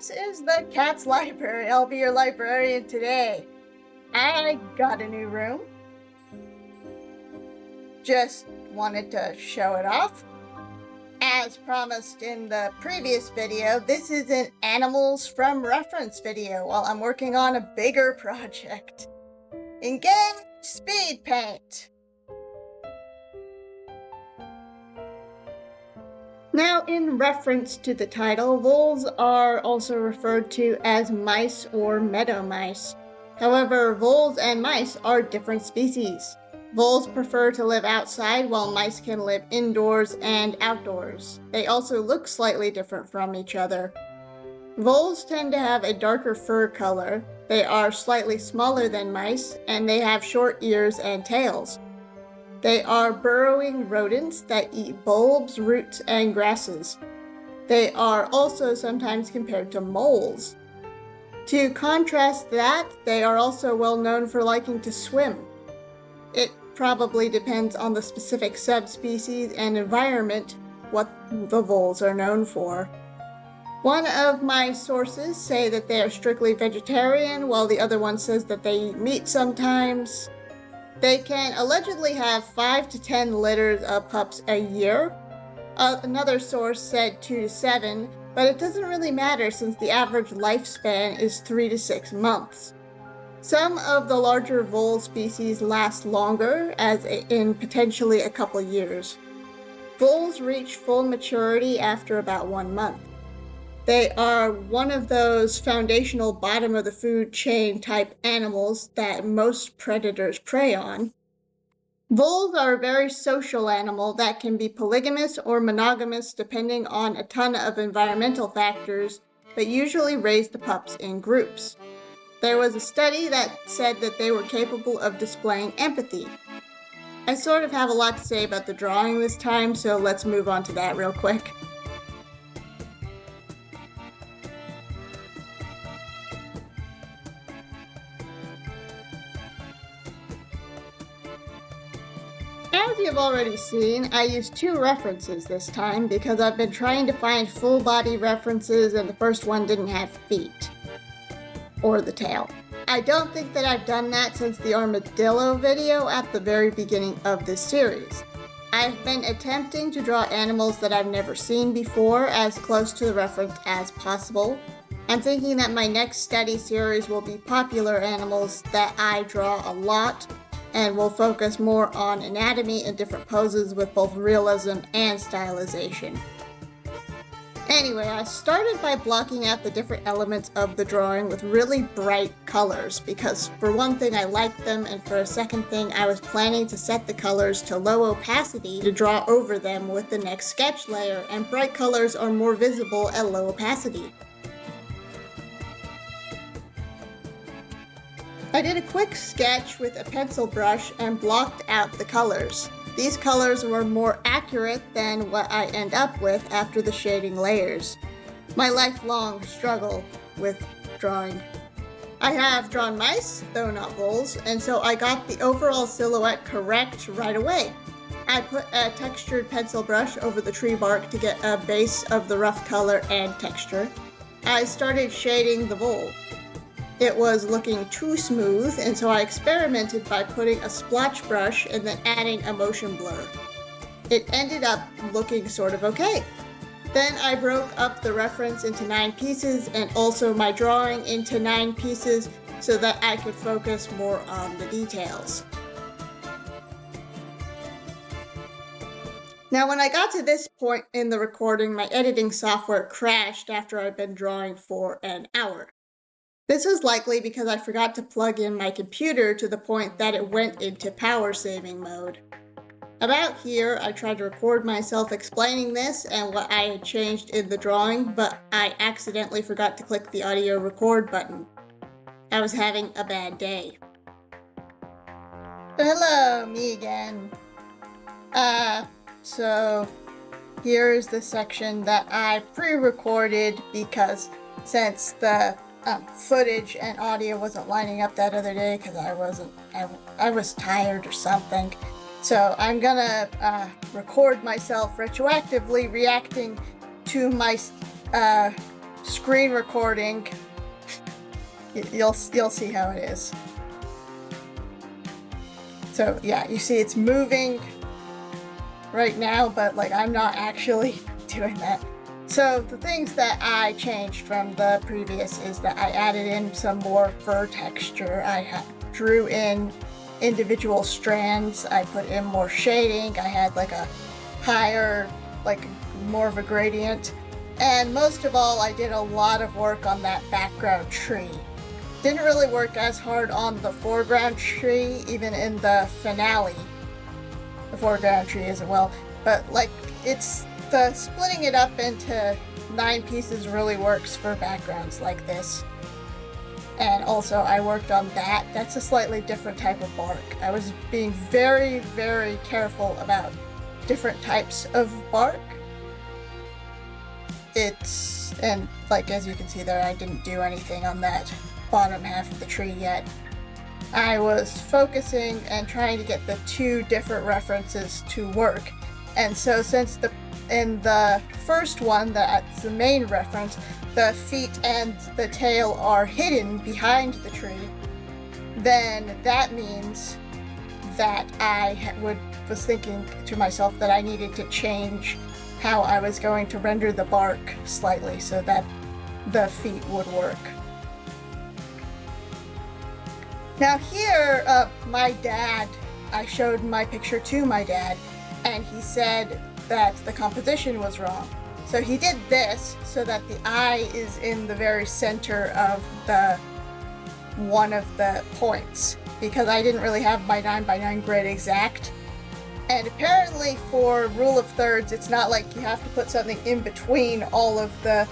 This is the Cat's Library. I'll be your librarian today. I got a new room. Just wanted to show it off. As promised in the previous video, this is an Animals from Reference video while I'm working on a bigger project. Engage Speedpaint! Now, in reference to the title, voles are also referred to as mice or meadow mice. However, voles and mice are different species. Voles prefer to live outside while mice can live indoors and outdoors. They also look slightly different from each other. Voles tend to have a darker fur color, they are slightly smaller than mice, and they have short ears and tails. They are burrowing rodents that eat bulbs, roots, and grasses. They are also sometimes compared to moles. To contrast that, they are also well known for liking to swim. It probably depends on the specific subspecies and environment what the voles are known for. One of my sources say that they are strictly vegetarian, while the other one says that they eat meat sometimes. They can allegedly have 5 to 10 litters of pups a year. Another source said 2 to 7, but it doesn't really matter since the average lifespan is 3 to 6 months. Some of the larger vole species last longer, as in potentially a couple years. Voles reach full maturity after about 1 month. They are one of those foundational bottom of the food chain type animals that most predators prey on. Voles are a very social animal that can be polygamous or monogamous depending on a ton of environmental factors, but usually raise the pups in groups. There was a study that said that they were capable of displaying empathy. I sort of have a lot to say about the drawing this time, so let's move on to that real quick. As you've already seen, I used 2 references this time because I've been trying to find full body references and the first one didn't have feet. Or the tail. I don't think that I've done that since the armadillo video at the very beginning of this series. I've been attempting to draw animals that I've never seen before as close to the reference as possible. I'm thinking that my next study series will be popular animals that I draw a lot, and will focus more on anatomy and different poses with both realism and stylization. Anyway, I started by blocking out the different elements of the drawing with really bright colors because for one thing I liked them, and for a second thing I was planning to set the colors to low opacity to draw over them with the next sketch layer, and bright colors are more visible at low opacity. I did a quick sketch with a pencil brush and blocked out the colors. These colors were more accurate than what I end up with after the shading layers. My lifelong struggle with drawing. I have drawn mice, though not voles, and so I got the overall silhouette correct right away. I put a textured pencil brush over the tree bark to get a base of the rough color and texture. I started shading the vole. It was looking too smooth, and so I experimented by putting a splotch brush and then adding a motion blur. It ended up looking sort of okay. Then I broke up the reference into 9 pieces and also my drawing into 9 pieces so that I could focus more on the details. Now, when I got to this point in the recording, my editing software crashed after I'd been drawing for an hour. This is likely because I forgot to plug in my computer to the point that it went into power saving mode. About here, I tried to record myself explaining this and what I had changed in the drawing, but I accidentally forgot to click the audio record button. I was having a bad day. Hello, me again. So here's the section that I pre-recorded because since the footage and audio wasn't lining up that other day because I was tired or something. So I'm gonna record myself retroactively reacting to my screen recording, you'll see how it is. So yeah, you see it's moving right now, but like I'm not actually doing that. So the things that I changed from the previous is that I added in some more fur texture. I drew in individual strands. I put in more shading. I had like a higher, like more of a gradient. And most of all, I did a lot of work on that background tree. Didn't really work as hard on the foreground tree, even in the finale. The foreground tree isn't well, but like it's the splitting it up into 9 pieces really works for backgrounds like this. And also I worked on that. That's a slightly different type of bark. I was being very, very careful about different types of bark. And like as you can see there, I didn't do anything on that bottom half of the tree yet. I was focusing and trying to get the 2 different references to work. And so since in the first one, that's the main reference, the feet and the tail are hidden behind the tree, then that means that I was thinking to myself that I needed to change how I was going to render the bark slightly so that the feet would work. Now here, my dad, I showed my picture to my dad, and he said that the composition was wrong. So he did this so that the eye is in the very center of one of the points, because I didn't really have my 9x9 grid exact. And apparently for rule of thirds, it's not like you have to put something in between all of the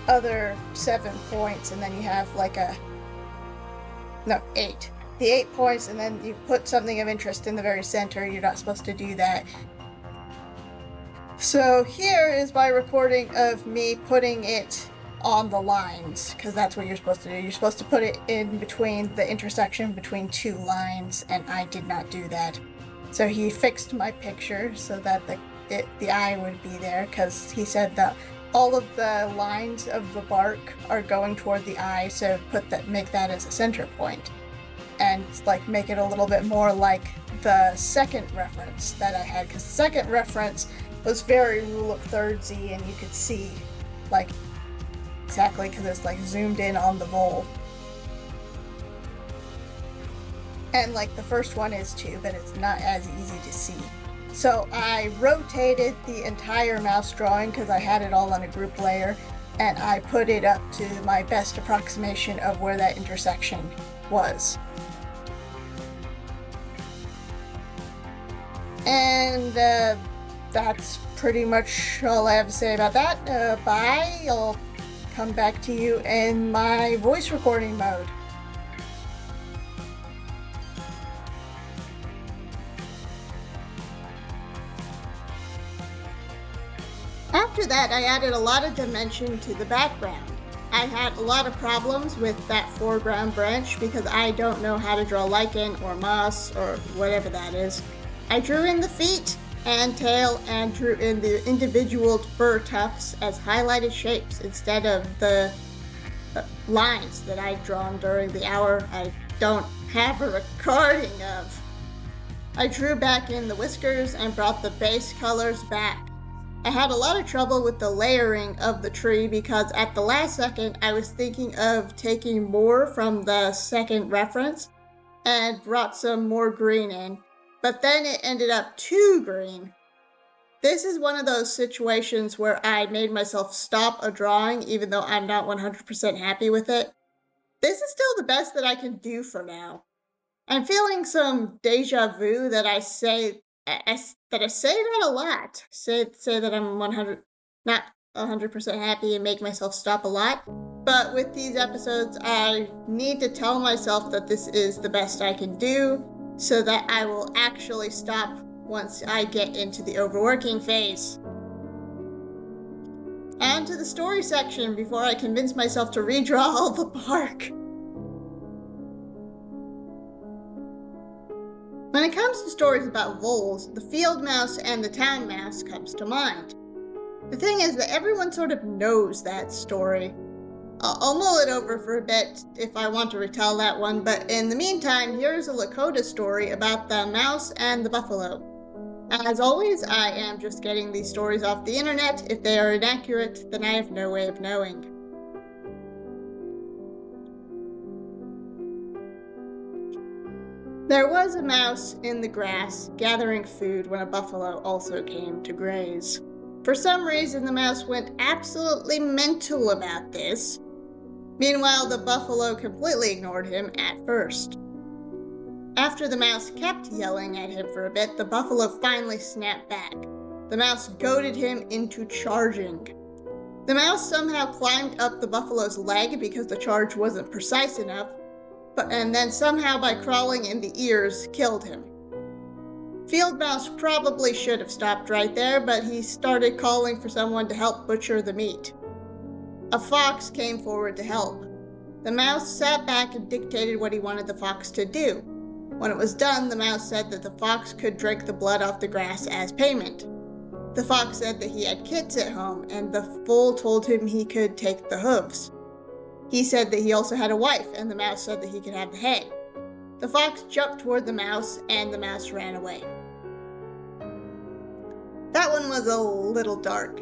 other 7 points, and then you have like 8. The 8 points, and then you put something of interest in the very center. You're not supposed to do that. So here is my recording of me putting it on the lines, because that's what you're supposed to do. You're supposed to put it in between the intersection between 2 lines, and I did not do that. So he fixed my picture so that the eye would be there, because he said that all of the lines of the bark are going toward the eye, so make that as a center point. And like make it a little bit more like the second reference that I had, because the second reference was very rule of thirdsy, and you could see like exactly because it's like zoomed in on the vole. And like the first one is too, but it's not as easy to see. So I rotated the entire mouse drawing because I had it all on a group layer, and I put it up to my best approximation of where that intersection was. And that's pretty much all I have to say about that. Bye. I'll come back to you in my voice recording mode. After that, I added a lot of dimension to the background. I had a lot of problems with that foreground branch because I don't know how to draw lichen or moss or whatever that is. I drew in the feet and tail and drew in the individual fur tufts as highlighted shapes instead of the lines that I'd drawn during the hour I don't have a recording of. I drew back in the whiskers and brought the base colors back. I had a lot of trouble with the layering of the tree because at the last second I was thinking of taking more from the second reference and brought some more green in, but then it ended up too green. This is one of those situations where I made myself stop a drawing even though I'm not 100% happy with it. This is still the best that I can do for now. I'm feeling some deja vu that I say that a lot. Say that I'm not 100% happy and make myself stop a lot. But with these episodes, I need to tell myself that this is the best I can do so that I will actually stop once I get into the overworking phase. On to the story section before I convince myself to redraw all the bark. When it comes to stories about voles, the field mouse and the town mouse comes to mind. The thing is that everyone sort of knows that story. I'll mull it over for a bit if I want to retell that one, but in the meantime, here's a Lakota story about the mouse and the buffalo. As always, I am just getting these stories off the internet. If they are inaccurate, then I have no way of knowing. There was a mouse in the grass gathering food when a buffalo also came to graze. For some reason, the mouse went absolutely mental about this. Meanwhile, the buffalo completely ignored him at first. After the mouse kept yelling at him for a bit, the buffalo finally snapped back. The mouse goaded him into charging. The mouse somehow climbed up the buffalo's leg because the charge wasn't precise enough, and then somehow by crawling in the ears, killed him. Field Mouse probably should have stopped right there, but he started calling for someone to help butcher the meat. A fox came forward to help. The mouse sat back and dictated what he wanted the fox to do. When it was done, the mouse said that the fox could drink the blood off the grass as payment. The fox said that he had kids at home, and the vole told him he could take the hooves. He said that he also had a wife, and the mouse said that he could have the head. The fox jumped toward the mouse, and the mouse ran away. That one was a little dark.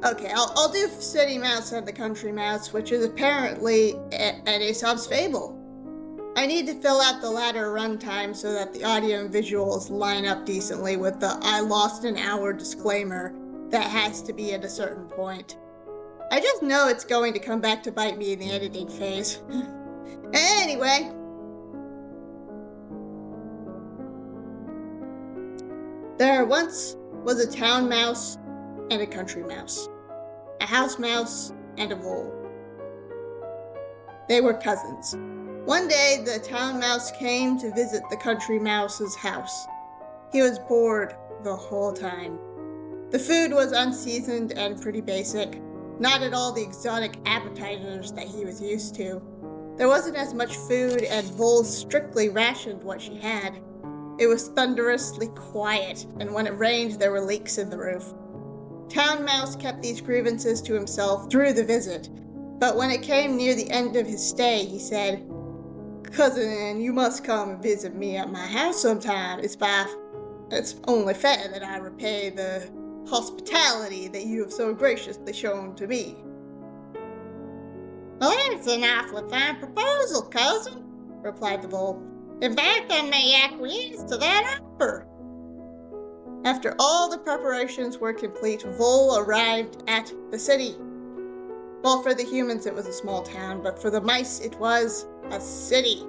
Okay, I'll do City Mouse and the Country Mouse, which is apparently an Aesop's fable. I need to fill out the latter runtime so that the audio and visuals line up decently with the "I lost an hour" disclaimer that has to be at a certain point. I just know it's going to come back to bite me in the editing phase. Anyway. There once was a town mouse and a country mouse, a house mouse and a vole. They were cousins. One day, the town mouse came to visit the country mouse's house. He was bored the whole time. The food was unseasoned and pretty basic, not at all the exotic appetizers that he was used to. There wasn't as much food, and Vole strictly rationed what she had. It was thunderously quiet, and when it rained, there were leaks in the roof. Town Mouse kept these grievances to himself through the visit, but when it came near the end of his stay, he said, "Cousin, you must come and visit me at my house sometime. It's only fair that I repay the hospitality that you have so graciously shown to me." "Well, that's an awfully fine proposal, cousin," replied the vole. "In fact, I may acquiesce to that offer." After all the preparations were complete, Vole arrived at the city. Well, for the humans it was a small town, but for the mice it was a city.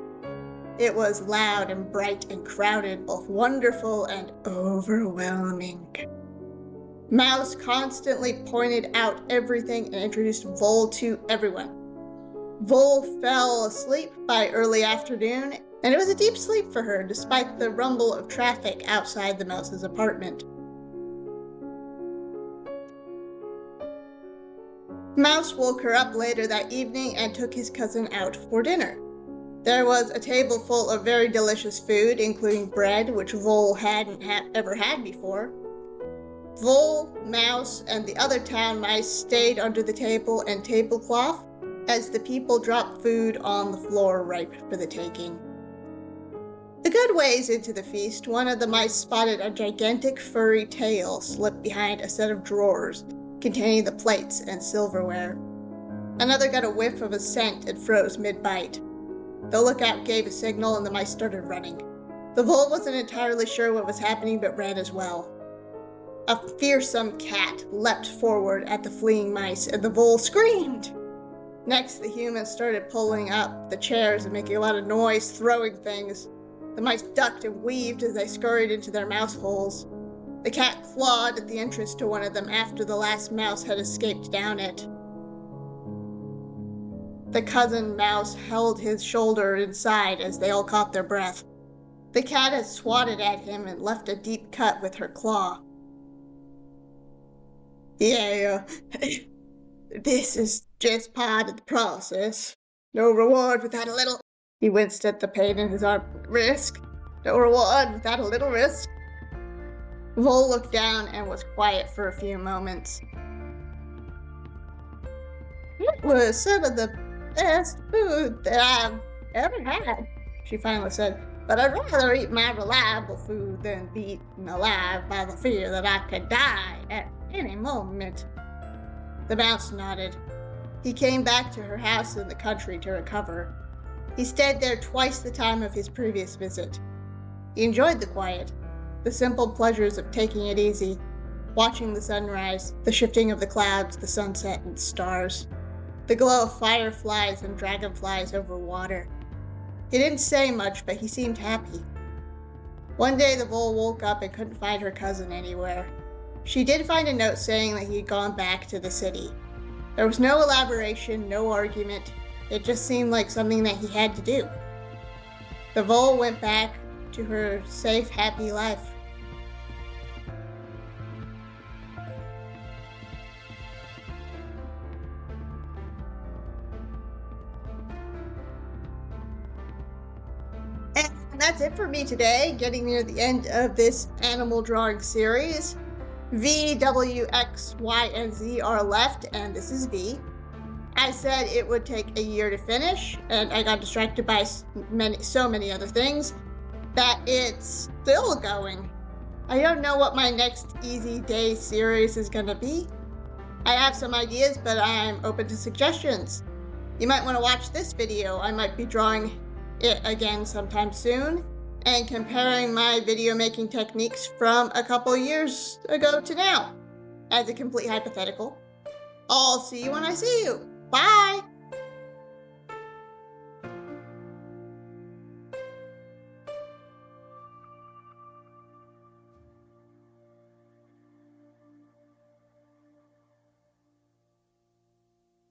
It was loud and bright and crowded, both wonderful and overwhelming. Mouse constantly pointed out everything and introduced Vole to everyone. Vole fell asleep by early afternoon, and it was a deep sleep for her, despite the rumble of traffic outside the mouse's apartment. Mouse woke her up later that evening and took his cousin out for dinner. There was a table full of very delicious food, including bread, which Vole hadn't ever had before. Vole, Mouse, and the other town mice stayed under the table and tablecloth as the people dropped food on the floor ripe for the taking. A good ways into the feast, one of the mice spotted a gigantic furry tail slipped behind a set of drawers containing the plates and silverware. Another got a whiff of a scent and froze mid-bite. The lookout gave a signal and the mice started running. The vole wasn't entirely sure what was happening but ran as well. A fearsome cat leapt forward at the fleeing mice and the vole screamed. Next, the humans started pulling up the chairs and making a lot of noise, throwing things. The mice ducked and weaved as they scurried into their mouse holes. The cat clawed at the entrance to one of them after the last mouse had escaped down it. The cousin mouse held his shoulder inside as they all caught their breath. The cat had swatted at him and left a deep cut with her claw. "Yeah, this is just part of the process. No reward without a little..." He winced at the pain in his arm. "Risk? No reward without a little risk?" Vole looked down and was quiet for a few moments. was some of the best food that I've ever had, she finally said. But I'd rather eat my reliable food than be eaten alive by the fear that I could die at any moment. The mouse nodded. He came back to her house in the country to recover. He stayed there twice the time of his previous visit. He enjoyed the quiet, the simple pleasures of taking it easy, watching the sunrise, the shifting of the clouds, the sunset and the stars, the glow of fireflies and dragonflies over water. He didn't say much, but he seemed happy. One day the vole woke up and couldn't find her cousin anywhere. She did find a note saying that he had gone back to the city. There was no elaboration, no argument. It just seemed like something that he had to do. The vole went back to her safe, happy life. And that's it for me today, getting near the end of this animal drawing series. V, W, X, Y, and Z are left, and this is V. I said it would take a year to finish, and I got distracted by so many other things that it's still going. I don't know what my next Easy Day series is going to be. I have some ideas, but I'm open to suggestions. You might want to watch this video. I might be drawing it again sometime soon and comparing my video making techniques from a couple years ago to now as a complete hypothetical. I'll see you when I see you. Bye!